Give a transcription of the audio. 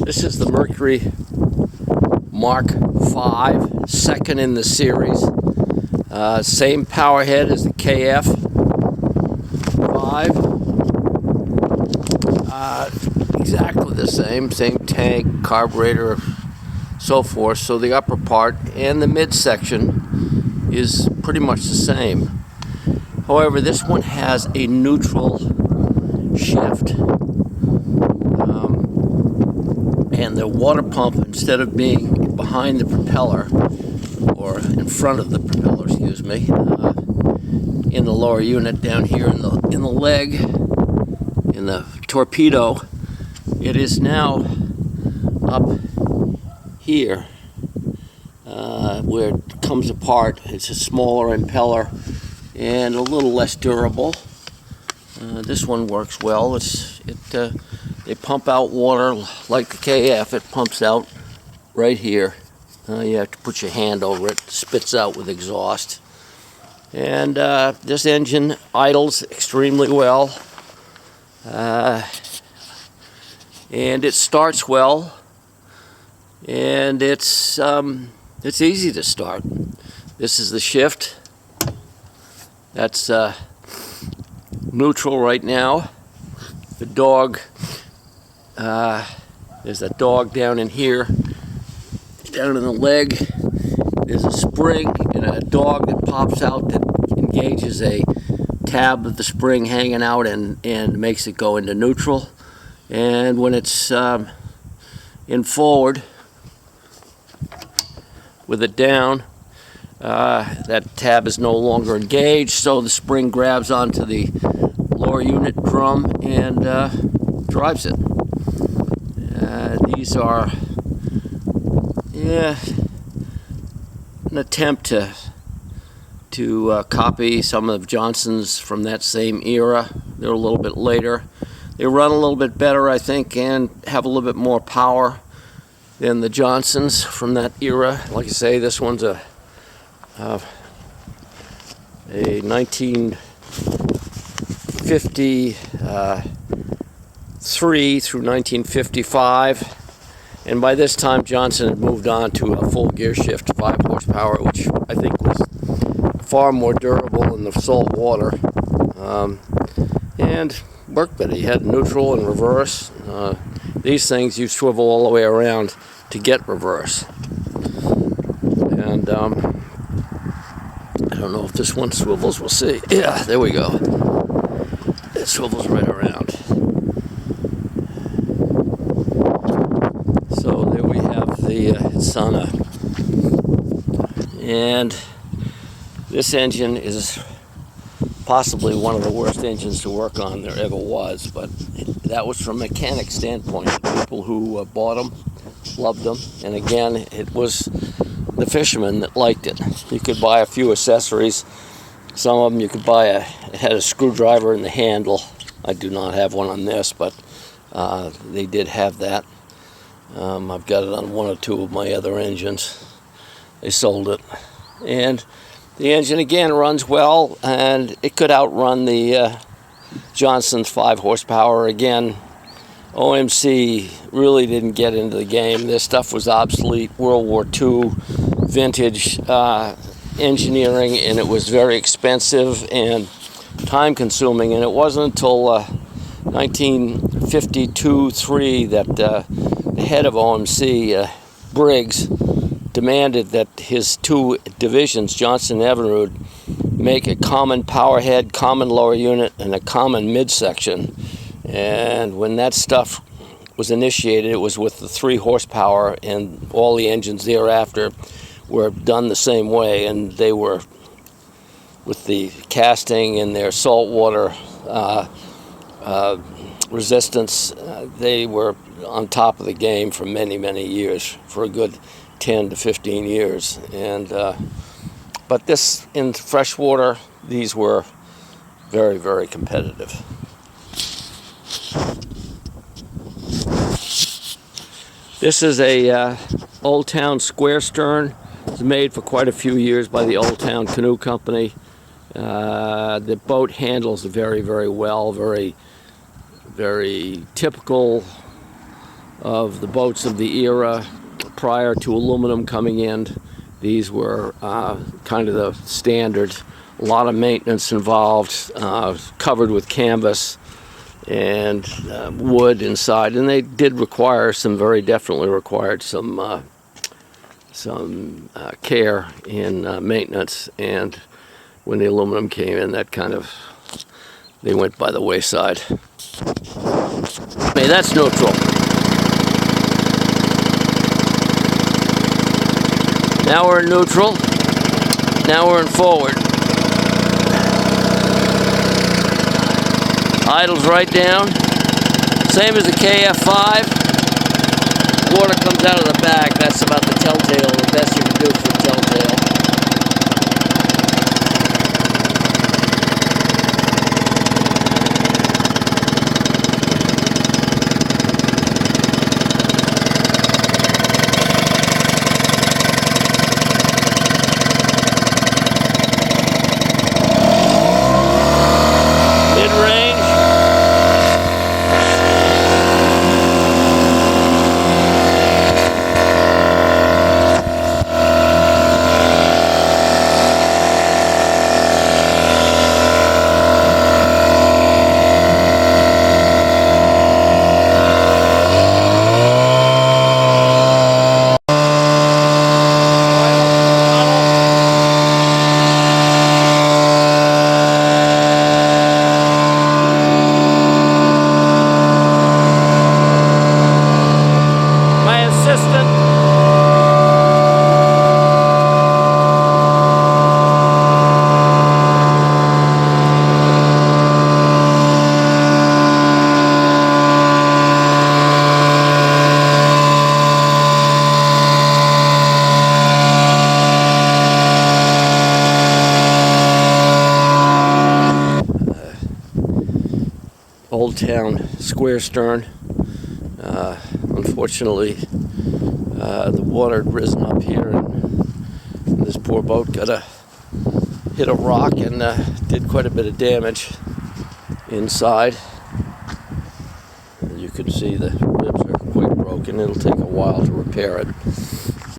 This is the Mercury Mark V, second in the series. Same power head as the KF 5. Exactly the same tank, carburetor, so forth. So the upper part and the midsection is pretty much the same. However, this one has a neutral shift. And the water pump, instead of being behind the propeller, or in front of the propeller, excuse me, in the lower unit down here in the leg, in the torpedo, it is now up here where it comes apart. It's a smaller impeller and a little less durable. This one works well. They pump out water like the KF. It pumps out right here. You have to put your hand over it. It spits out with exhaust. And this engine idles extremely well. And it starts well. And it's easy to start. This is the shift. That's neutral right now. The dog, there's a dog down in here, down in the leg. There's a spring and a dog that pops out that engages a tab of the spring hanging out and makes it go into neutral. And when it's in forward with it down, that tab is no longer engaged, so the spring grabs onto the lower unit drum and drives it. These are an attempt to copy some of Johnson's from that same era. They're a little bit later. They run a little bit better, I think, and have a little bit more power than the Johnson's from that era. Like I say, this one's a 1953 through 1955, and by this time Johnson had moved on to a full gear shift 5 horsepower, which I think was far more durable in the salt water, and worked better. You had neutral and reverse. These things you swivel all the way around to get reverse, and I don't know if this one swivels. We'll see. Yeah, there we go. It swivels right around. So there we have the Sana. And this engine is possibly one of the worst engines to work on there ever was, but that was from a mechanic standpoint. People who bought them loved them, and again, it was the fishermen that liked it. You could buy a few accessories. Some of them you could buy it had a screwdriver in the handle. I do not have one on this, but they did have that. I've got it on one or two of my other engines. They sold it. And the engine again runs well, and it could outrun the Johnson's 5 horsepower. Again, OMC really didn't get into the game. This stuff was obsolete, World War II vintage engineering, and it was very expensive and time consuming. And it wasn't until 1952-3 that the head of OMC, Briggs, demanded that his 2 divisions, Johnson and Evinrude, make a common power head, common lower unit, and a common midsection. And when that stuff was initiated, it was with the 3 horsepower, and all the engines thereafter were done the same way, and they were, with the casting and their saltwater resistance, they were on top of the game for many, many years, for a good 10 to 15 years. And but this, in freshwater, these were very, very competitive. This is a Old Town square stern. It was made for quite a few years by the Old Town Canoe Company. The boat handles very, very well, very, very typical of the boats of the era prior to aluminum coming in. These were kind of the standard. A lot of maintenance involved, covered with canvas and wood inside, and they did require definitely required some care in maintenance. And when the aluminum came in, they went by the wayside. Hey, that's neutral. Now we're in neutral. Now we're in forward. Idles right down. Same as the KF5. Water comes out of the back. That's about the telltale, the best you can do for a telltale. Old Town square stern. Unfortunately, the water had risen up here, and this poor boat hit a rock and did quite a bit of damage inside. You can see the ribs are quite broken. It'll take a while to repair it.